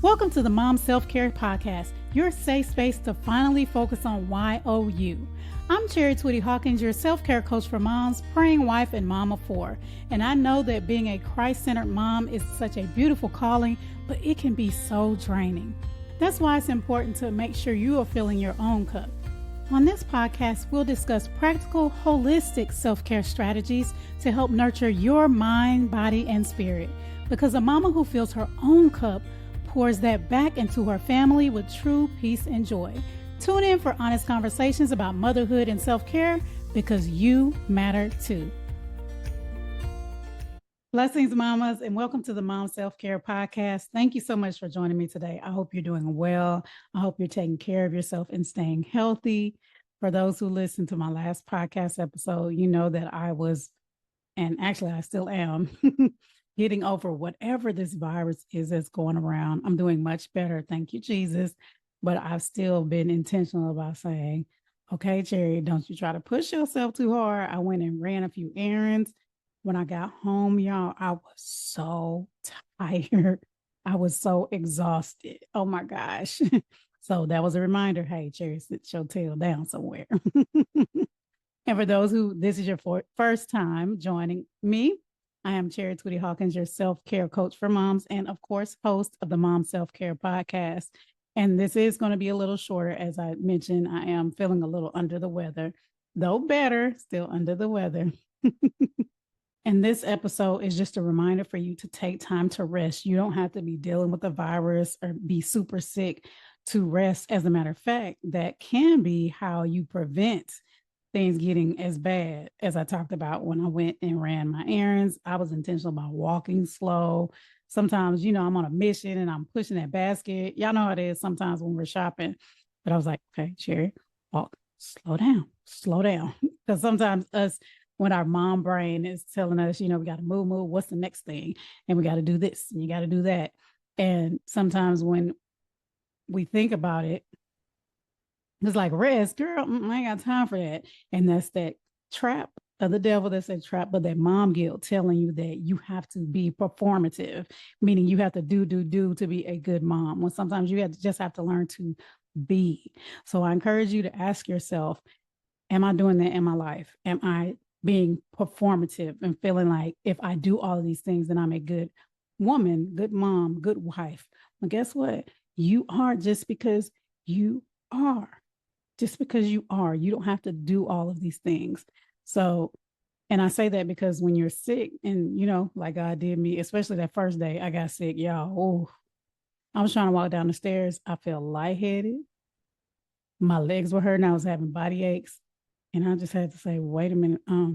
Welcome to the Mom Self-Care Podcast, your safe space to finally focus on YOU. I'm Chari Twitty-Hawkins, your self-care coach for moms, praying wife, and mom of four. And I know that being a Christ-centered mom is such a beautiful calling, but it can be so draining. That's why it's important to make sure you are filling your own cup. On this podcast, we'll discuss practical, holistic self-care strategies to help nurture your mind, body, and spirit. Because a mama who fills her own cup pours that back into her family with true peace and joy. Tune in for honest conversations about motherhood and self-care because you matter too. Blessings, mamas, and welcome to the Mom Self-Care Podcast. Thank you so much for joining me today. I hope you're doing well. I hope you're taking care of yourself and staying healthy. For those who listened to my last podcast episode, you know that I was, and actually I still am, getting over whatever this virus is that's going around. I'm doing much better. Thank you, Jesus. But I've still been intentional about saying, okay, Chari, don't you try to push yourself too hard. I went and ran a few errands. When I got home, y'all, I was so tired. I was so exhausted. Oh my gosh. So that was a reminder. Hey, Chari, sit your tail down somewhere. And for those who, this is your first time joining me, I am Chari Twitty-Hawkins, your self-care coach for moms, and of course, host of the Mom Self-Care Podcast. And this is going to be a little shorter. As I mentioned, I am feeling a little under the weather, though better, still under the weather. And this episode is just a reminder for you to take time to rest. You don't have to be dealing with the virus or be super sick to rest. As a matter of fact, that can be how you prevent things getting as bad as I talked about when I went and ran my errands. I was intentional about walking slow. Sometimes, I'm on a mission and I'm pushing that basket. Y'all know how it is sometimes when we're shopping. But I was like, okay, Chari, walk, slow down. Because sometimes when our mom brain is telling us, we got to move, what's the next thing? And we got to do this and you got to do that. And sometimes when we think about it, it's like, rest, girl, I ain't got time for that. And that's that trap of the devil. That's a trap of that mom guilt telling you that you have to be performative, meaning you have to do to be a good mom. When sometimes you just have to learn to be. So I encourage you to ask yourself, am I doing that in my life? Am I being performative and feeling like if I do all of these things, then I'm a good woman, good mom, good wife? Well, guess what? You are just because you are. Just because you are, you don't have to do all of these things. So, and I say that because when you're sick and, like God did me, especially that first day I got sick, y'all, I was trying to walk down the stairs. I felt lightheaded. My legs were hurting. I was having body aches. And I just had to say, wait a minute. I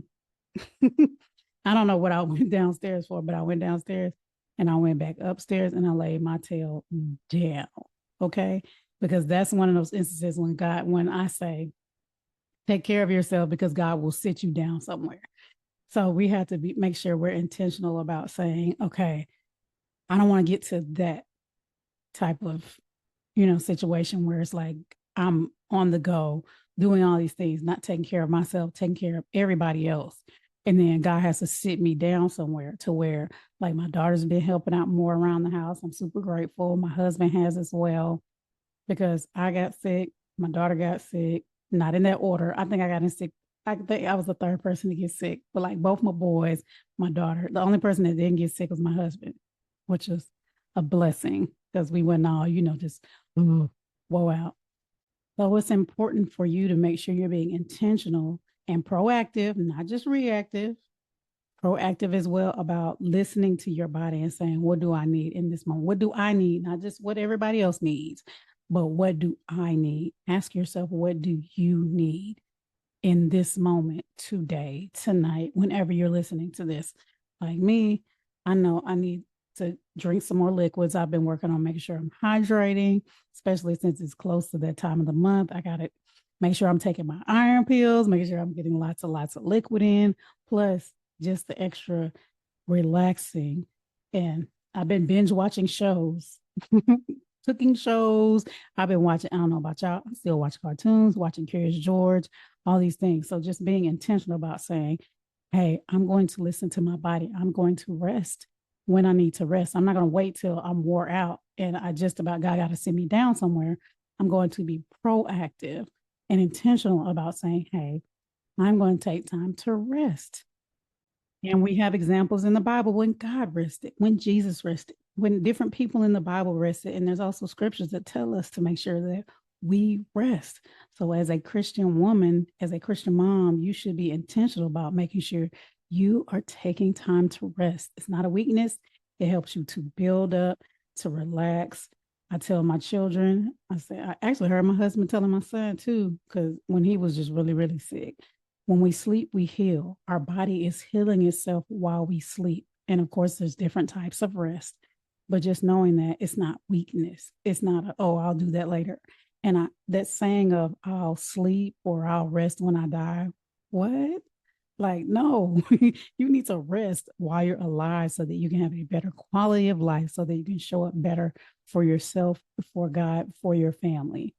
don't know what I went downstairs for, but I went downstairs and I went back upstairs and I laid my tail down. Okay. Because that's one of those instances when I say, take care of yourself because God will sit you down somewhere. So we have to make sure we're intentional about saying, okay, I don't want to get to that type of, situation where it's like I'm on the go doing all these things, not taking care of myself, taking care of everybody else. And then God has to sit me down somewhere to where, like, my daughter's been helping out more around the house. I'm super grateful. My husband has as well. Because I got sick, my daughter got sick, not in that order. I think I got sick. I think I was the third person to get sick, but like both my boys, my daughter, the only person that didn't get sick was my husband, which was a blessing because we went all, just woe out. So it's important for you to make sure you're being intentional and proactive, not just reactive, proactive as well about listening to your body and saying, what do I need in this moment? What do I need? Not just what everybody else needs. But what do I need? Ask yourself, what do you need in this moment, today, tonight, whenever you're listening to this? Like me, I know I need to drink some more liquids. I've been working on making sure I'm hydrating, especially since it's close to that time of the month. I got to make sure I'm taking my iron pills, making sure I'm getting lots of liquid in, plus just the extra relaxing. And I've been binge watching shows. Cooking shows. I've been watching, I don't know about y'all, I still watch cartoons, watching Curious George, all these things. So just being intentional about saying, hey, I'm going to listen to my body. I'm going to rest when I need to rest. I'm not going to wait till I'm wore out and I just about God got to sit me down somewhere. I'm going to be proactive and intentional about saying, hey, I'm going to take time to rest. And we have examples in the Bible when God rested, when Jesus rested, when different people in the Bible rested. And there's also scriptures that tell us to make sure that we rest. So as a Christian woman, as a Christian mom, you should be intentional about making sure you are taking time to rest. It's not a weakness. It helps you to build up, to relax. I tell my children, I actually heard my husband telling my son too, because when he was just really, really sick, when we sleep, we heal. Our body is healing itself while we sleep. And of course, there's different types of rest, but just knowing that it's not weakness. It's not, I'll do that later. And that saying of I'll sleep or I'll rest when I die, what? Like, no, you need to rest while you're alive so that you can have a better quality of life, so that you can show up better for yourself, for God, for your family.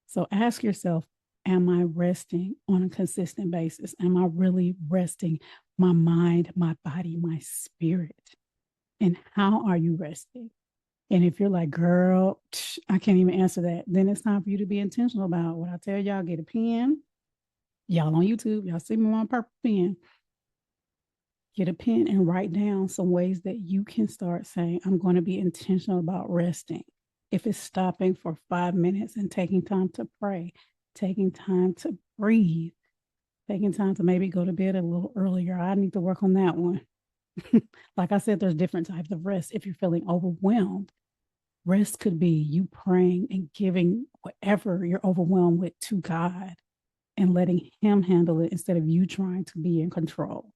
So ask yourself, am I resting on a consistent basis? Am I really resting my mind, my body, my spirit? And how are you resting? And if you're like, girl, I can't even answer that, then it's time for you to be intentional about what I tell y'all. Get a pen. Y'all on YouTube, y'all see me with my purple pen. Get a pen and write down some ways that you can start saying, I'm going to be intentional about resting. If it's stopping for 5 minutes and taking time to pray, taking time to breathe, taking time to maybe go to bed a little earlier. I need to work on that one. Like I said, there's different types of rest. If you're feeling overwhelmed, rest could be you praying and giving whatever you're overwhelmed with to God and letting Him handle it instead of you trying to be in control.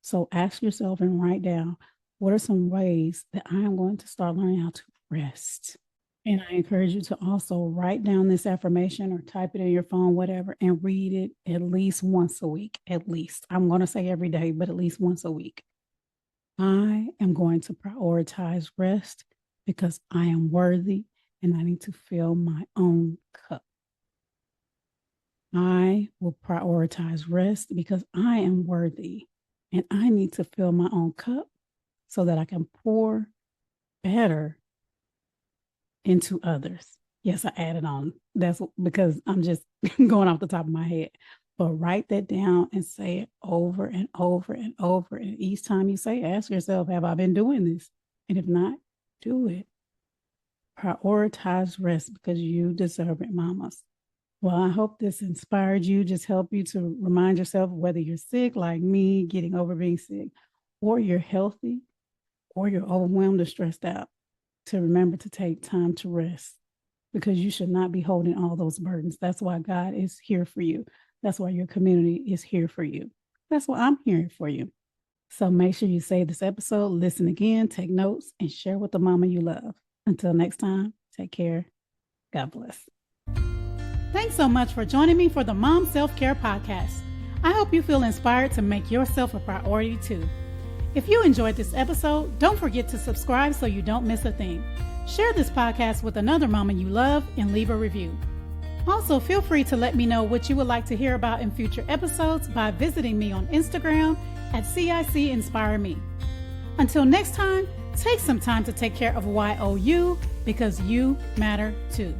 So ask yourself and write down, what are some ways that I am going to start learning how to rest? And I encourage you to also write down this affirmation or type it in your phone, whatever, and read it at least once a week, at least. I'm going to say every day, but at least once a week. I am going to prioritize rest because I am worthy and I need to fill my own cup. I will prioritize rest because I am worthy and I need to fill my own cup so that I can pour better into others. Yes, I added on. That's because I'm just going off the top of my head. But write that down and say it over and over and over. And each time you say, ask yourself, have I been doing this? And if not, do it. Prioritize rest because you deserve it, mamas. Well, I hope this inspired you, just help you to remind yourself whether you're sick like me, getting over being sick, or you're healthy, or you're overwhelmed or stressed out, to remember to take time to rest because you should not be holding all those burdens. That's why God is here for you. That's why your community is here for you. That's why I'm here for you. So make sure you save this episode, listen again, take notes, and share with the mama you love. Until next time, take care. God bless. Thanks so much for joining me for the Mom Self-Care Podcast. I hope you feel inspired to make yourself a priority too. If you enjoyed this episode, don't forget to subscribe so you don't miss a thing. Share this podcast with another mama you love and leave a review. Also, feel free to let me know what you would like to hear about in future episodes by visiting me on Instagram at CIC Inspire Me. Until next time, take some time to take care of YOU because you matter too.